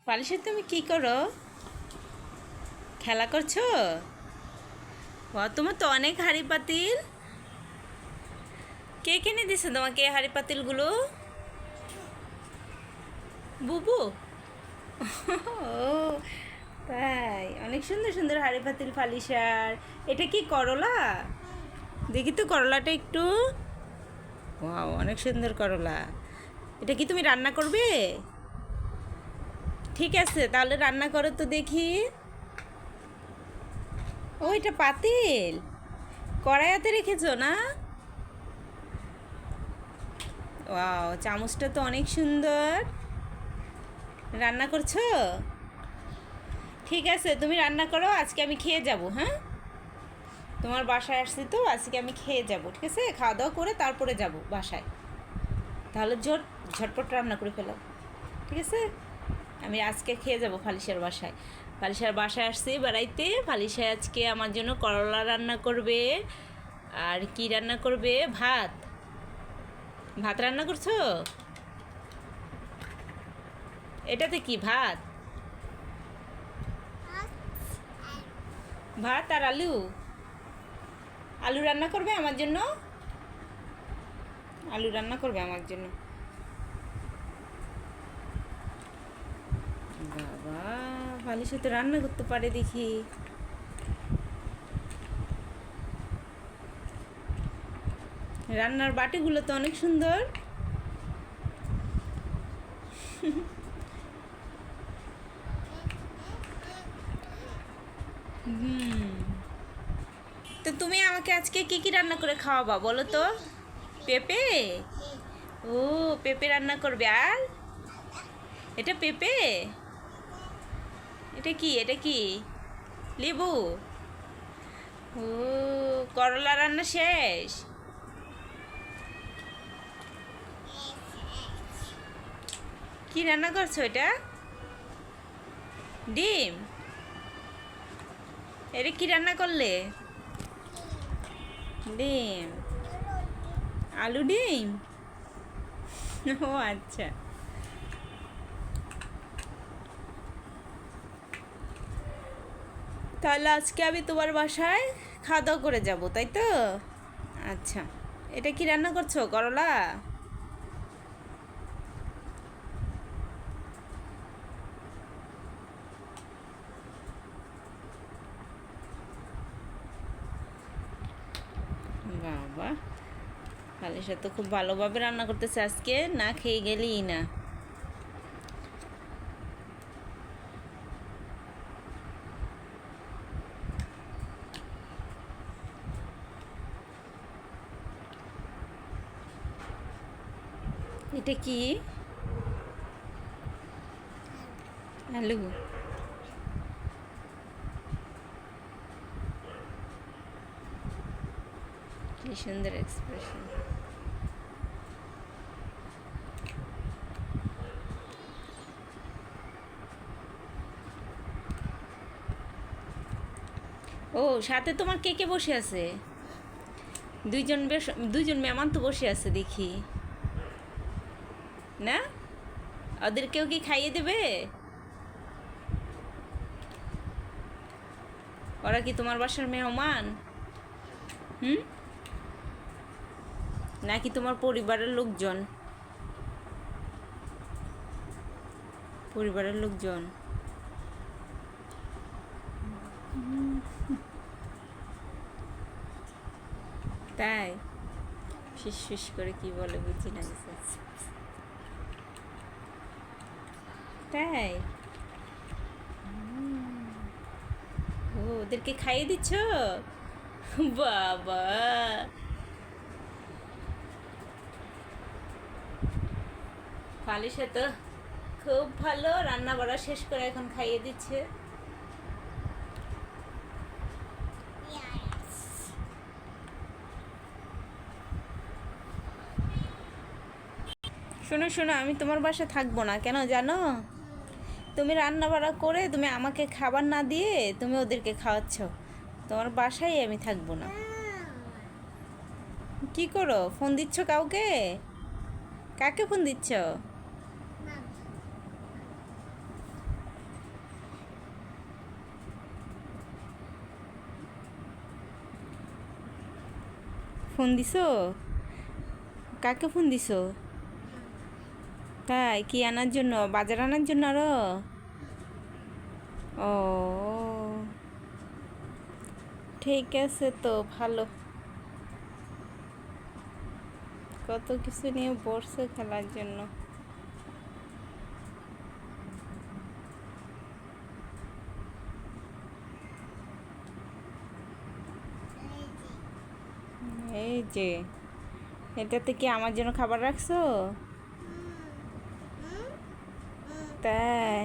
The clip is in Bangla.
পালিশে তুমি কি করো? খেলা করছো? তোমার তো অনেক হাঁড়ি পাতিল। কে কিনে দিছে তোমাকে হাঁড়ি পাতিলগুলো? বুবু? ও তাই, অনেক সুন্দর সুন্দর হাঁড়ি পাতিল ফালিশার। এটা কি করলা? দেখি তো করলাটা একটু। ওয়াও, অনেক সুন্দর করলা। এটা কি তুমি রান্না করবে? ঠিক আছে, তাহলে রান্না করো তো দেখি। ও, এটা পাতিল কড়াইতে রেখেছো না? ওয়াও, চামচটা তো অনেক সুন্দর। রান্না করছো? ঠিক আছে, তুমি রান্না করো, আজকে আমি খেয়ে যাব। হ্যাঁ, তোমার বাসায় আসছি তো, আজকে আমি খেয়ে যাব। ঠিক আছে, খাওয়া দাওয়া করে তারপরে যাব বাসায়। তাহলে ঝটপট রান্না করে ফেলো। ঠিক আছে, আমি আজকে খেয়ে যাব ফালিশার বাসায়। ফালিশার বাসায় আসছি বেড়াইতে। ফালিশায় আজকে আমার জন্য করলা রান্না করবে। আর কি রান্না করবে? ভাত। ভাত রান্না করছো? এটাতে কি ভাত? ভাত আর আলু। আলু রান্না করবে আমার জন্য? আলু রান্না করবে আমার জন্য? বাবা, ফালিশা তো রান্না করতে পারে দেখি। রান্নার বাটিগুলো তো অনেক সুন্দর। তো তুমি আমাকে আজকে কি কি রান্না করে খাওয়াবা বলো তো? পেঁপে? ও, পেঁপে রান্না করবে। আর এটা পেঁপে? এটা কি? এটা কি লেবু? ও, করলা রান্না শেষ? কি রান্না করছো এটা? ডিম? এটা কি রান্না করলে? ডিম? আলু ডিম? ও আচ্ছা। তাহলে আজকে আমি তোমার বাসায় খাওয়া দাওয়া করে যাব, তাই তো? আচ্ছা, এটা কি রান্না করছো? করলা? বাবা, খালিশা তো খুব ভালোভাবে রান্না করতেছে আজকে, না খেয়ে গেলেই না। এটা কি? আলু? কি সুন্দর এক্সপ্রেশন। ও, সাথে তোমার কে কে বসে আছে? দুইজন মেহমান তো বসে আছে দেখি। না, ওদেরকেও কি খাইয়ে দেবে? ওরা কি তোমার বাসার মেহমান? হুম, নাকি তোমার পরিবারের লোকজন? পরিবারের লোকজন। তাই? ফিস ফিস করে কি বলে বুঝি না কিছু। তাই? ও, ওদেরকে খাইয়ে দিচ্ছ? বাবা, ফালিশা তো খুব ভালো, রান্না বাড়া শেষ করে এখন খাইয়ে দিচ্ছে। শোনো শোনো, আমি তোমার বাসায় থাকবো না, কেন জানো? তুমি রান্না বাড়া করে তুমি আমাকে খাবার না দিয়ে তুমি ওদেরকে খাওয়াচ্ছ। তোমার বাসায় আমি থাকবো না। কি করো? ফোন দিচ্ছ কাউকে? কাকে ফোন দিচ্ছ? ফোন দিছো? কাকে ফোন দিছো? তাই কি আনার জন্য? বাজার আনার জন্য আরো? ও ঠিক আছে তো, ভালো। কত কিছু নিয়ে বসছে খেলার জন্য। এই যে, এটাতে কি আমার জন্য খাবার রাখছো? তাই